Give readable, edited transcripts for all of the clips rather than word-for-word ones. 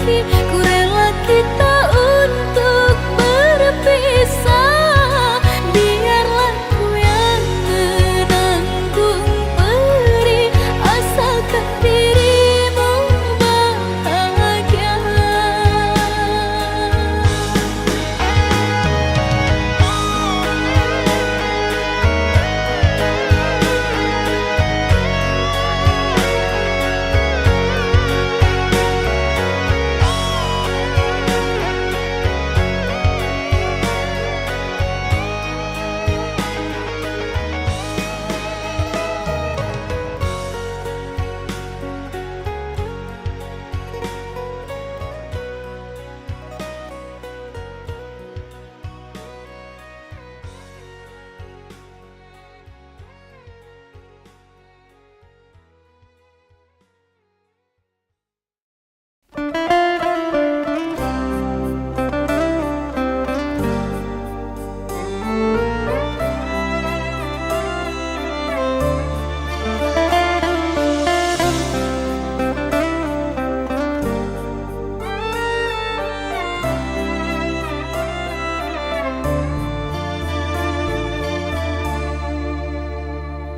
pergi, ku rela kita untuk berpisah. Biarlah ku yang menanggung perih, asalkan dirimu bahagia.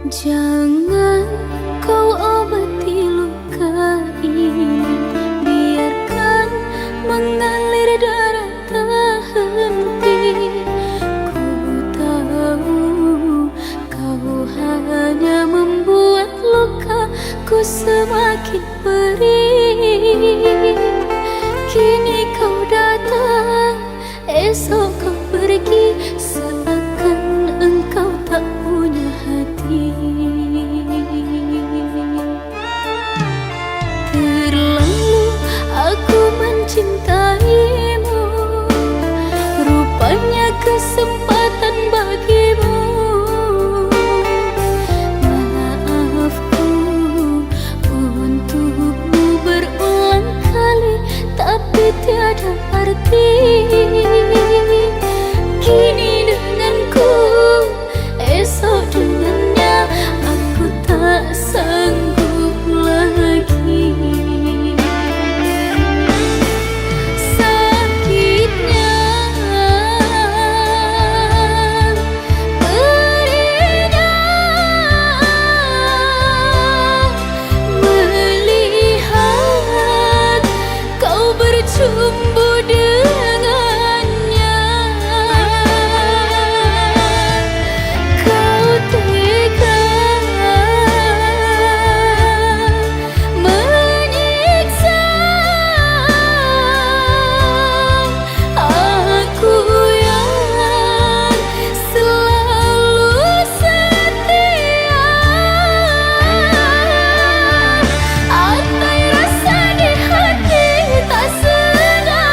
Jangan kau obati luka ini, biarkan mengalir darah tak henti. Ku tahu kau hanya membuat lukaku semakin perih. Kini kau datang, esok kau pergi, seakan engkau tak punya hati. Terlalu aku mencintaimu, rupanya kesempatan bagimu. Maafku untukmu berulang kali, tapi tiada arti. Kini denganku, esok dengannya, aku tak sanggup lagi. Sakitnya, perihnya, melihat kau bercumbu dengannya. Kau tega menyiksa aku yang selalu setia. Andai rasa di hati tak sedang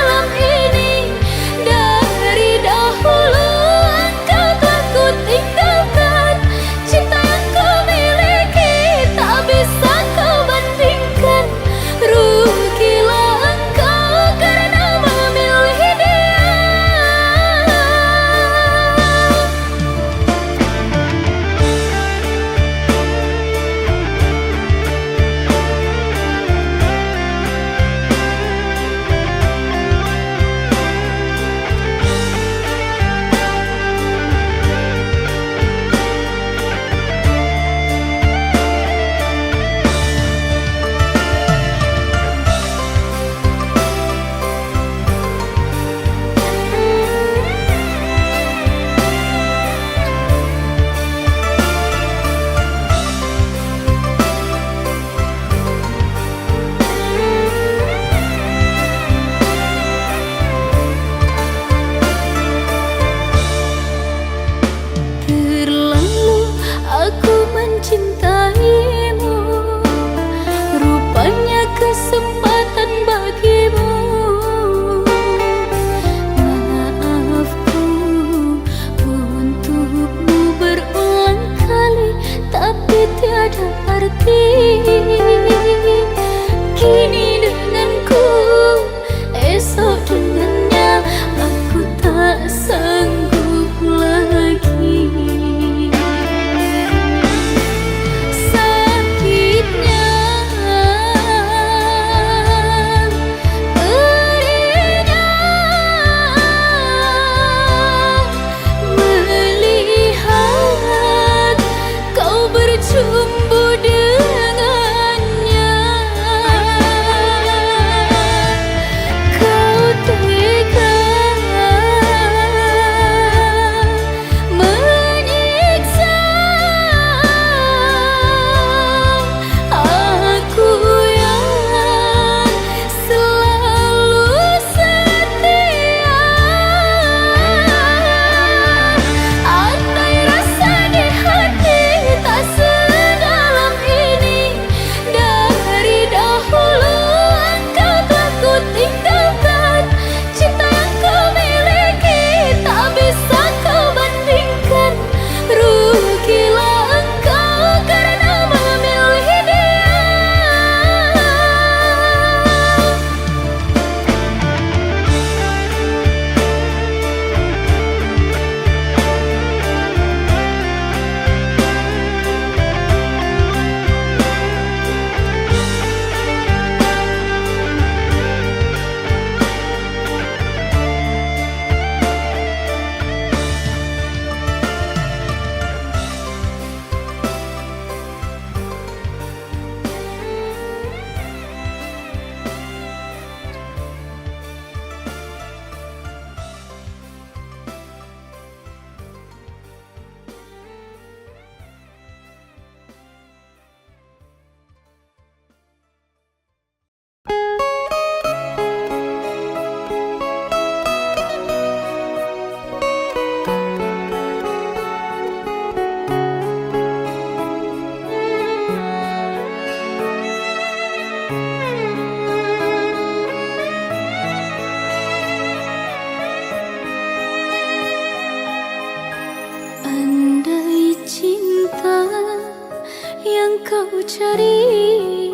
cari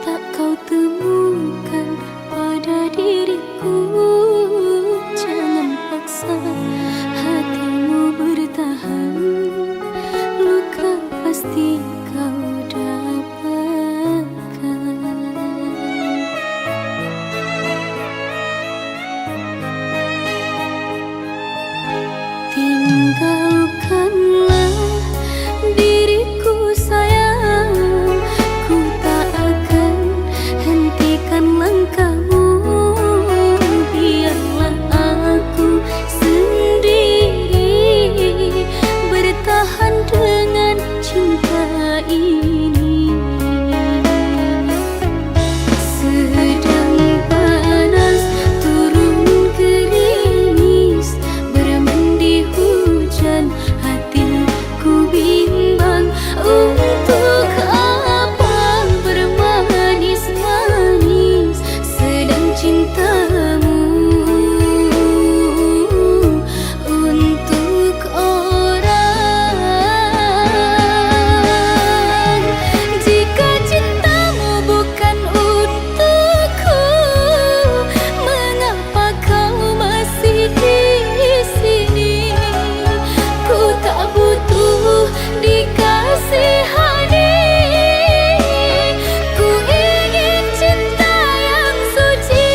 tak kau temukan pada diriku. Jangan paksa hatimu bertahan, luka pasti kau dapatkan. Tinggalkanlah diriku sayang, ku tak akan hentikan langkahmu. Biarlah aku sendiri bertahan dengan cinta ini. Sedang panas turun gerimis, bermandi hujan, hatiku bimbang. Untuk apa bermanis-manis sedang cintamu untuk orang. Jika cintamu bukan untukku, mengapa kau masih di sini? Ku tak butuh dikasihani, ku ingin cinta yang suci.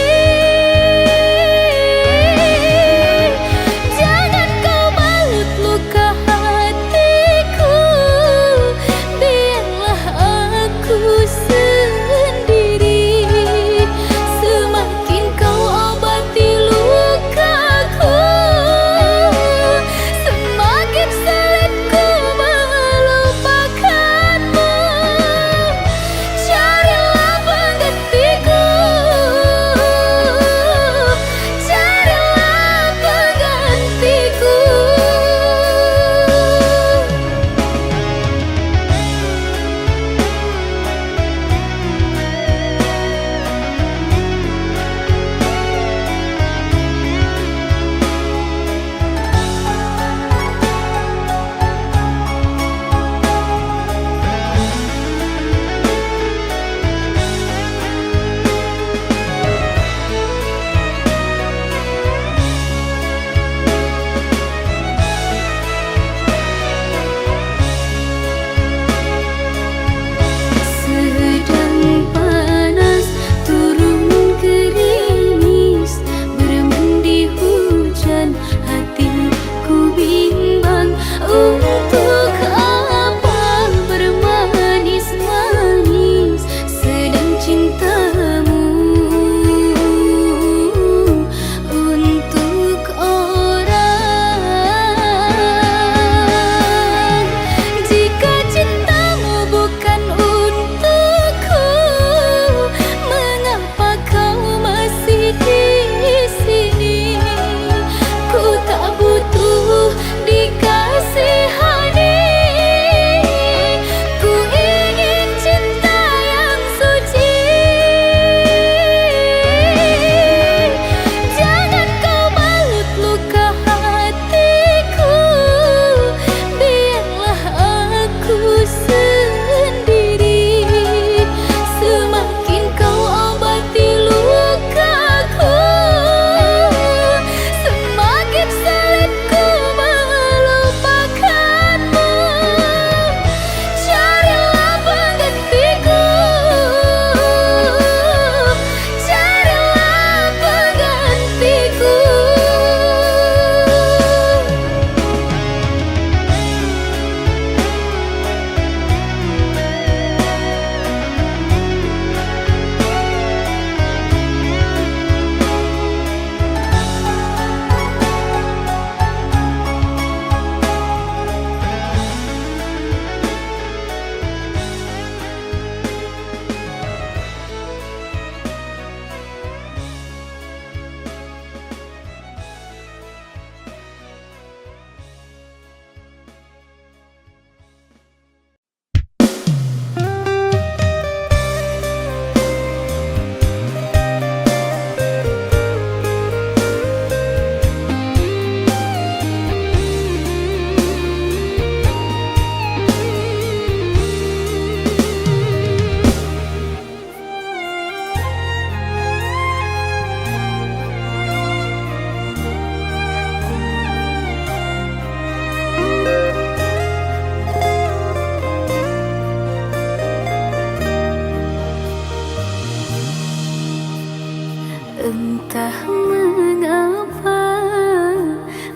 Entah mengapa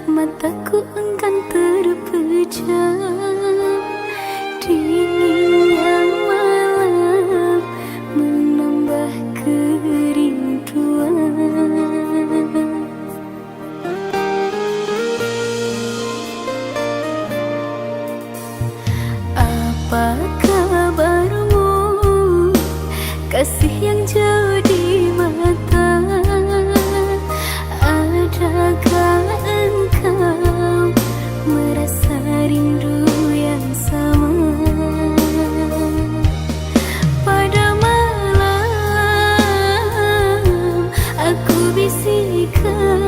mataku enggan terpejam, dinginnya malam menambah kerinduan. Apa kabarmu, kasih yang jauh di mata? Adakah engkau merasa rindu yang sama? Pada malam aku bisikkan,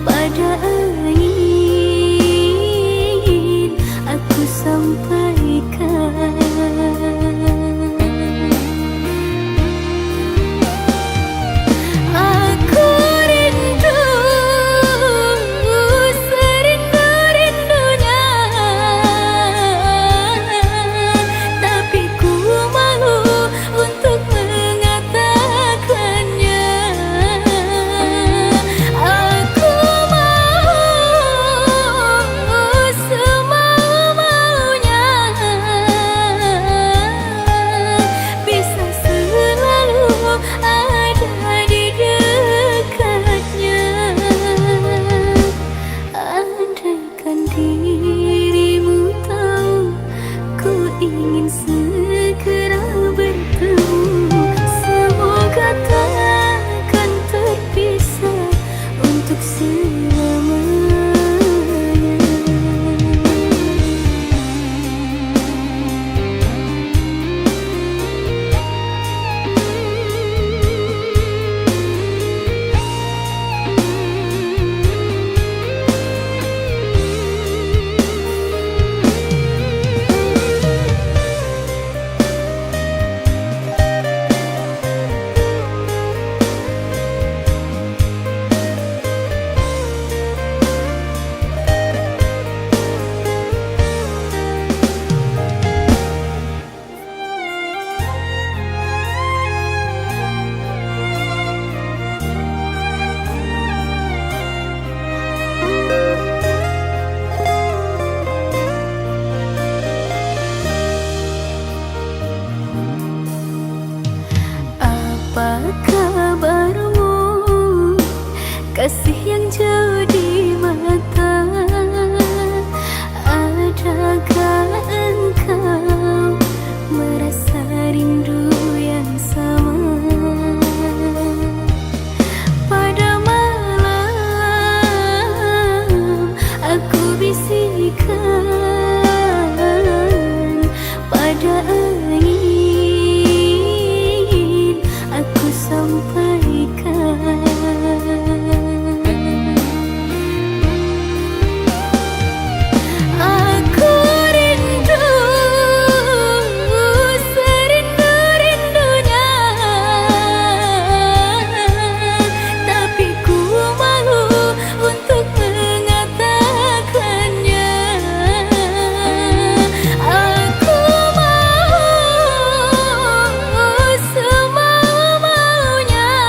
pada angin aku sampaikan. Dirimu tahu, ku ingin segera bertemu. Semoga takkan terpisah untuk selamanya. Apa kabarmu, kasih yang jauh di mata? Adakah engkau merasa rindu yang sama? Pada malam aku bisikkan, pada angin aku sampaikan. Aku rindu serindu-rindunya, tapi ku malu untuk mengatakannya. Aku mau semau-maunya,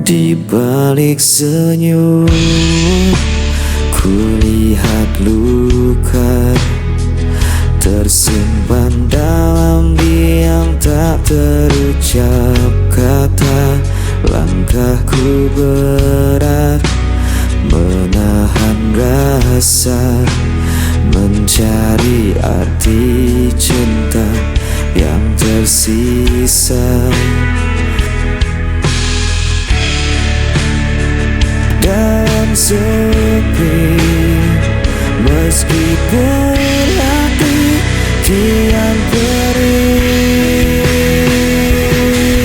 Di balik senyum, kulihat luka tersimpan dalam diam, tak terucap kata. Langkahku berat, menahan rasa, mencari arti cinta yang tersisa. Dan sepi, meskipun hati kian perih,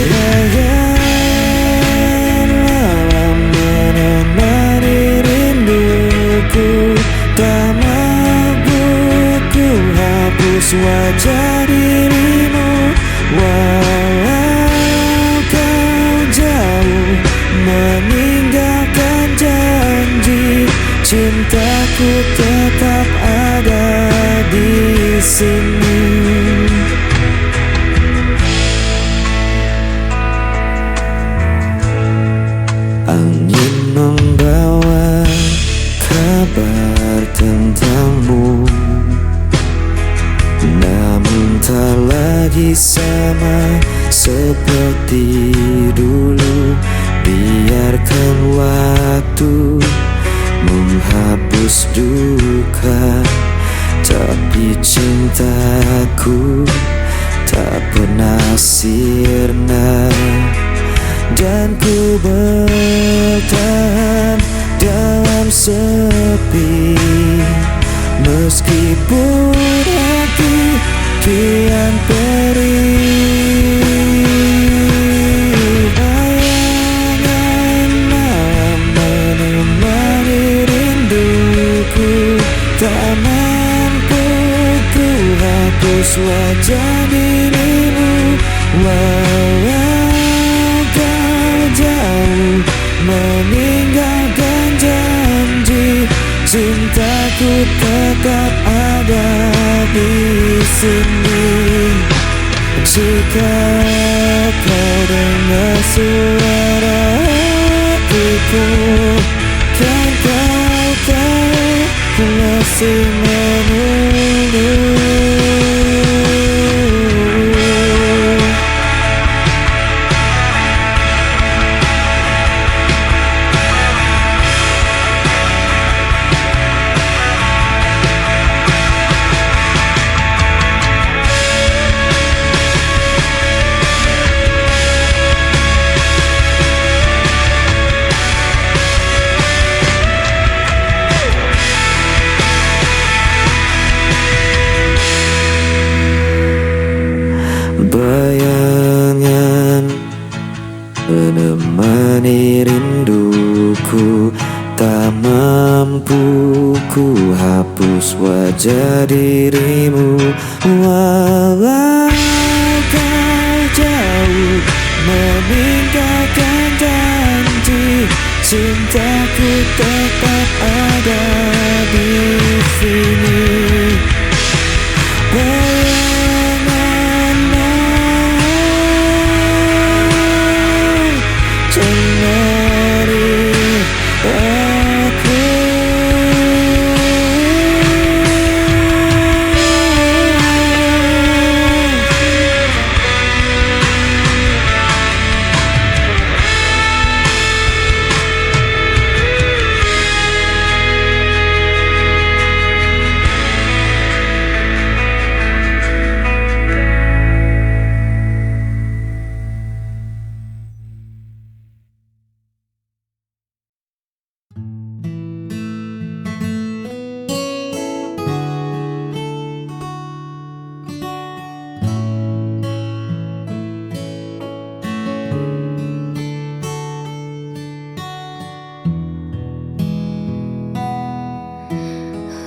bayangan malam menemani rinduku. Tak mampu ku hapus wajah dirimu, walau kau jauh meninggalkan janji. Cintaku tetap ada di sini. Angin membawa kabar tentangmu, namun tak lagi sama seperti dulu. Biarkan waktu menghapus duka, tapi cintaku tak pernah sirna. Dan ku bertahan dalam sepi, meskipun hati kian perih. Bayangan malam menemani rinduku, tak mampu ku hapus wajah dirimu, walau kau jauh meninggalkan janji. Cintaku tetap ada di sini. Jika kau dengar suara hatiku, kan kau tahu ku masih menunggu. Bayangan menemani rinduku, tak mampu ku hapus wajah dirimu, walau kau jauh meninggalkan janji. Cintaku tetap ada di sini.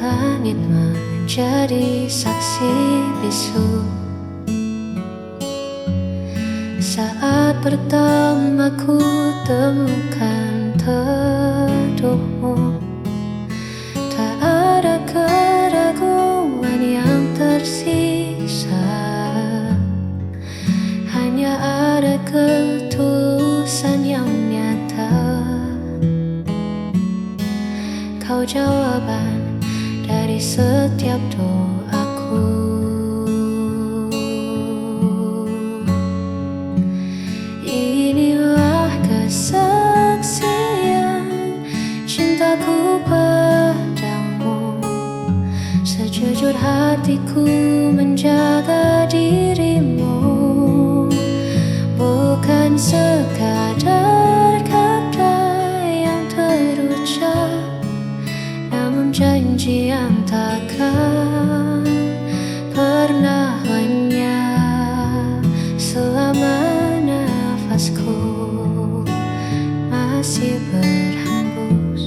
Langit menjadi saksi bisu saat pertama ku temukan teduhmu. Tak ada keraguan yang tersisa, hanya ada ketulusan yang nyata. jawaban dari setiap doaku. Inilah kesaksian cintaku padamu, sejujur hatiku menjaga dirimu, bukan sekadar kata yang terucap, namun janji yang takkan pernah lenyap selama nafasku masih berhembus.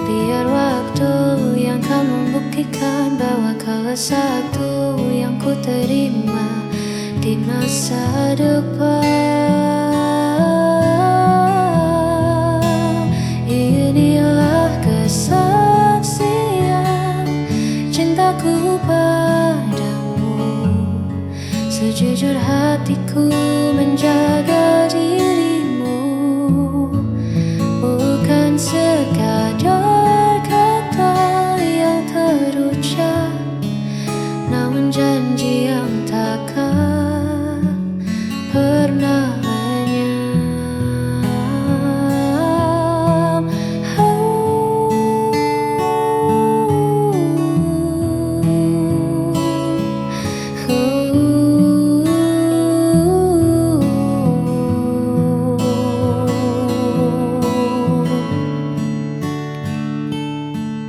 Biar waktu yang akan membuktikan bahwa kau satu yang ku terima di masa depan. Inilah kesaksian cintaku padamu, sejujur hatiku menjaga dirimu, bukan sekadar kata yang terucap, namun janji yang takkan pernah lenyap.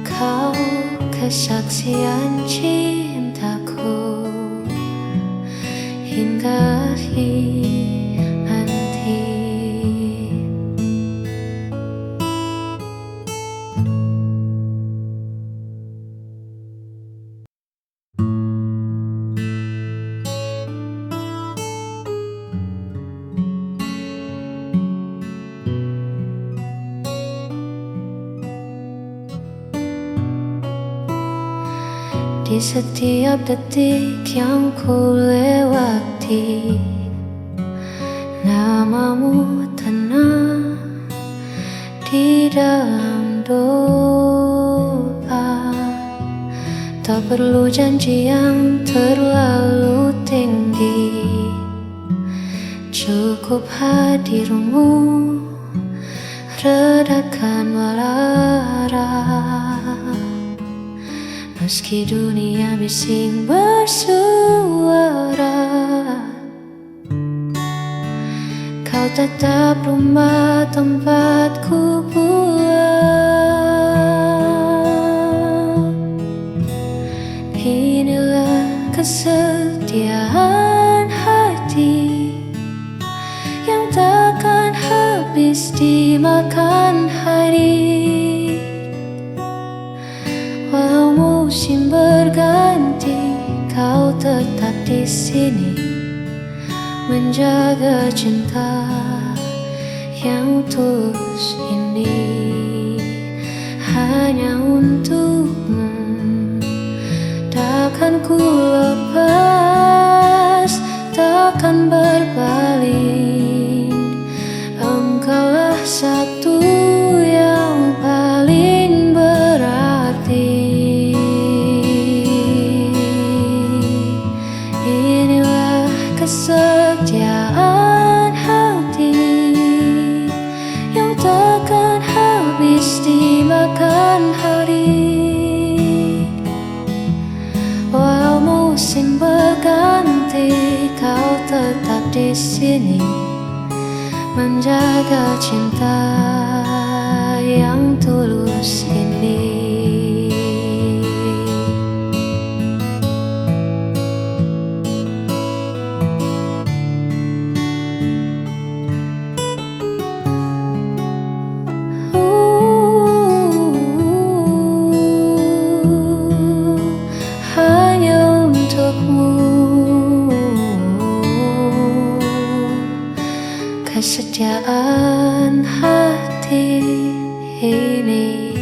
Kau kesaksian cintaku hingga akhir nanti. Di setiap detik yang ku lewati, namamu tenang di dalam doa. Tak perlu janji yang terlalu tinggi, cukup hadirmu redakan malara. Meski dunia bising bersuara, kau tetap rumah tempatku pulang. Inilah kesetiaan hati yang takkan habis dimakan hari. Walau musim berganti, kau tetap di sini menjaga cinta yang tulus ini hanya untukmu. Takkan ku lepas, takkan berpaling. Engkaulah satu yang paling berarti. Inilah kesetiaan hati yang takkan habis dimakan hari. Walau musim berganti, kau tetap di sini menjaga cinta yang tulus ini. Hanya untukmu, kesetiaan hati ini.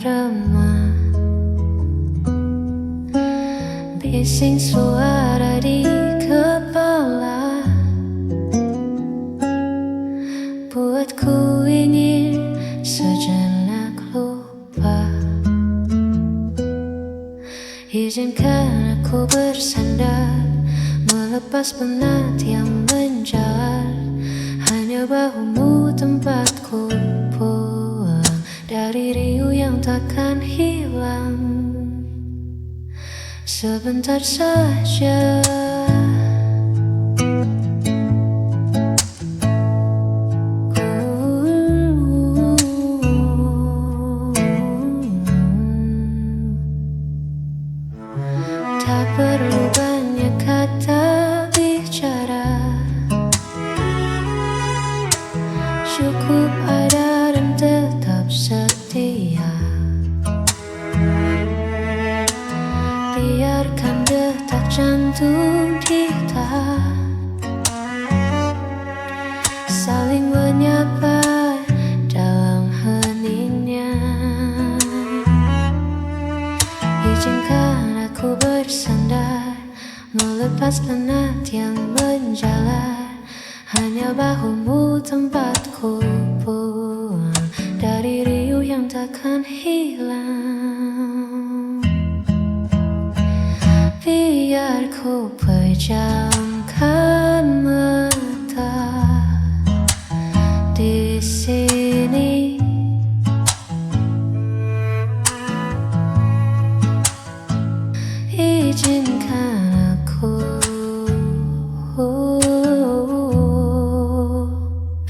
remah. Bising suara di kepala buatku ingin sejenak lupa. Izinkan aku bersandar, melepas penat yang menjalar. Hanya bahumu tempatku pulang dari riuh yang takkan hilang. Sebentar saja tak perlu banyak kata bicara, cukup ada dan tetap setia. Biarkan detak jantung kita saling menyapa dalam heningnya. Izinkan aku bersandar, melepas penat yang menjalar. Hanya bahumu tempatku pulang dari riuh yang takkan hilang. Biar ku pejamkan mata di sini, izinkan aku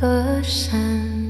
bersandar.